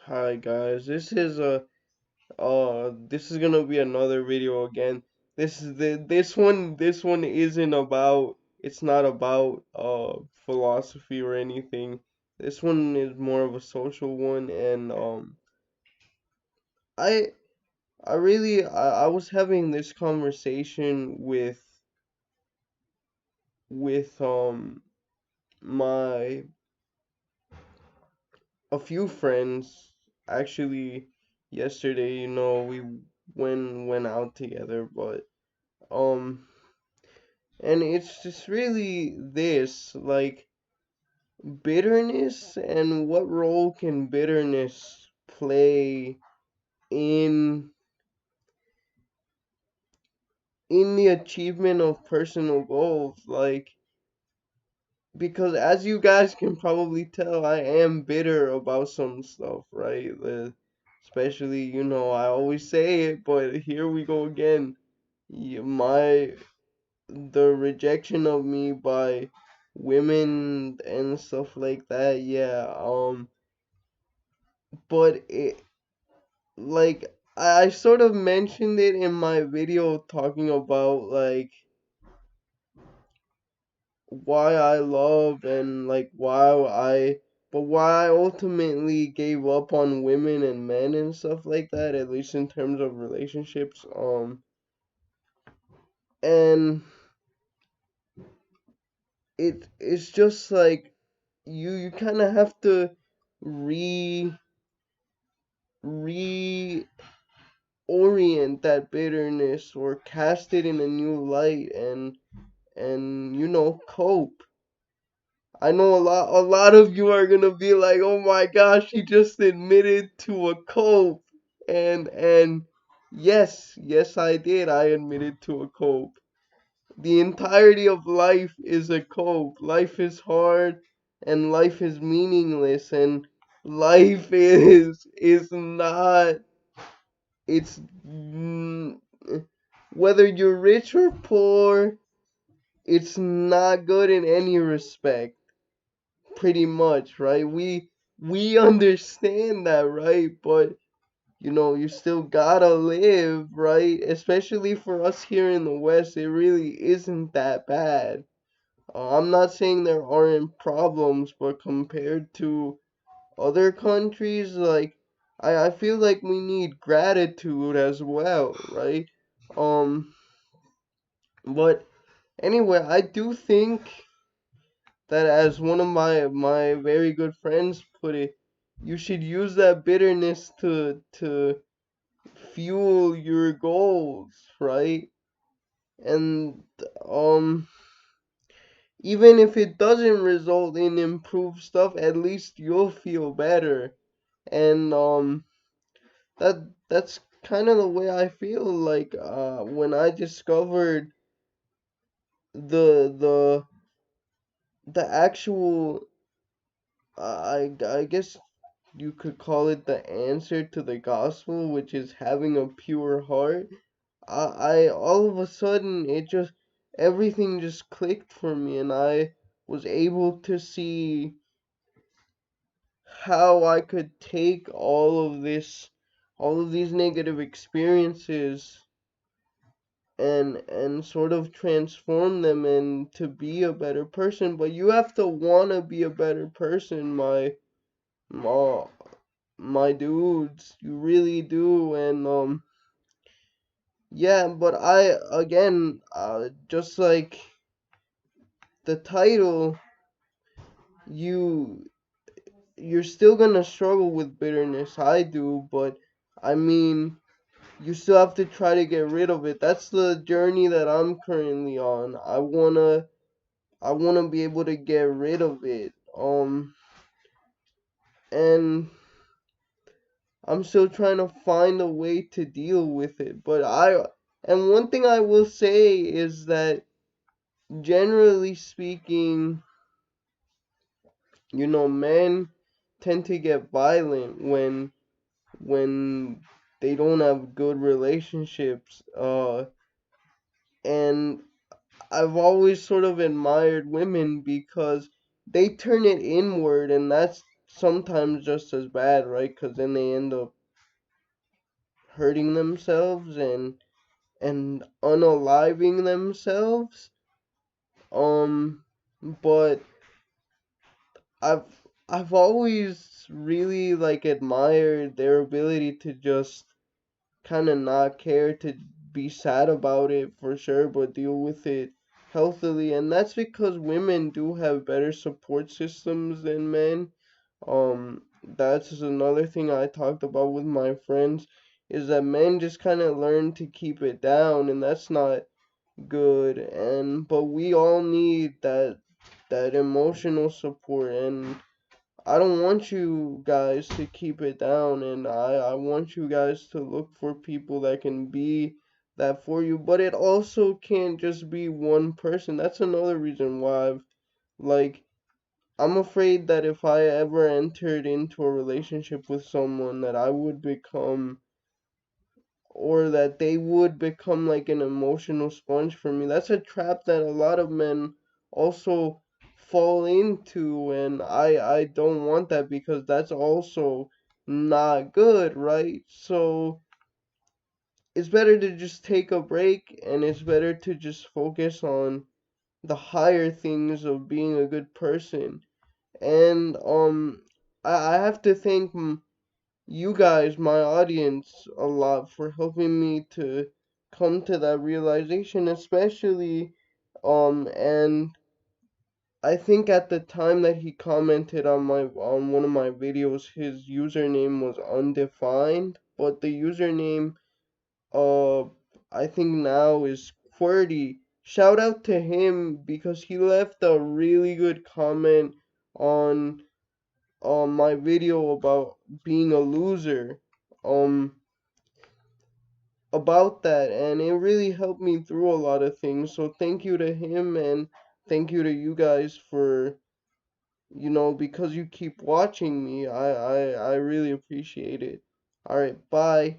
Hi guys, this is gonna be another video again. This one isn't about it's not about philosophy or anything. This one is more of a social one and I I was having this conversation with my a few friends actually yesterday, we went out together, but um and it's just really this, like, bitterness and what role can bitterness play in the achievement of personal goals, like, because as you guys can probably tell, I am bitter about some stuff, right? Especially, I always say it, but here we go again. My the rejection of me by women and stuff like that, yeah. But like, I sort of mentioned it in my video talking about, like, why I love and, like, why I ultimately gave up on women and men and stuff like that, at least in terms of relationships. And it's just like you kind of have to re reorient that bitterness or cast it in a new light and cope. I know a lot of you are gonna be like, oh my gosh, he just admitted to a cope. And yes, I did. I admitted to a cope. The entirety of life is a cope. Life is hard and life is meaningless and life is not it's mm, whether you're rich or poor, it's not good in any respect, pretty much, right? We understand that, right? But you still gotta live, right? Especially for us here in the West, it really isn't that bad. I'm not saying there aren't problems, but compared to other countries, like, I feel like we need gratitude as well, right? Um, but anyway, I do think that, as one of my very good friends put it, you should use that bitterness to fuel your goals, right? And um even if it doesn't result in improved stuff, at least you'll feel better. And that's kind of the way I feel, like, when I discovered the the actual, I guess you could call it the answer to the gospel, which is having a pure heart. I all of a sudden, everything just clicked for me, and I was able to see how I could take all of these negative experiences and sort of transform them and to be a better person. But you have to want to be a better person, my my dudes. You really do. And yeah, but I, again, just like the title, you you're still gonna struggle with bitterness. I do, but I mean, you still have to try to get rid of it. That's the journey that I'm currently on. I wanna be able to get rid of it. And I'm still trying to find a way to deal with it. And one thing I will say is that, generally speaking, men tend to get violent when they don't have good relationships. And I've always sort of admired women because they turn it inward, and sometimes just as bad, right? Because then they end up hurting themselves and unaliving themselves. Um, but I've always really like admired their ability to just kind of not care, to be sad about it for sure, but deal with it healthily. And that's because women do have better support systems than men. That's another thing I talked about with my friends, is that men just kind of learn to keep it down, and that's not good. And but we all need that emotional support, and I don't want you guys to keep it down, and I want you guys to look for people that can be that for you, but it also can't just be one person. That's another reason why like, I'm afraid that if I ever entered into a relationship with someone, that I would become, or that they would become like an emotional sponge for me. That's a trap that a lot of men also fall into, and I don't want that, because that's also not good, right? So it's better to just take a break, and it's better to just focus on the higher things of being a good person. And I have to thank you guys, my audience, a lot for helping me to come to that realization, especially and I think at the time that he commented on my on one of my videos, his username was undefined, but the username uh I think now is QWERTY. Shout out to him because he left a really good comment on my video about being a loser. Um about that, and it really helped me through a lot of things. So thank you to him, and thank you to you guys for, because you keep watching me. I really appreciate it. All right, bye.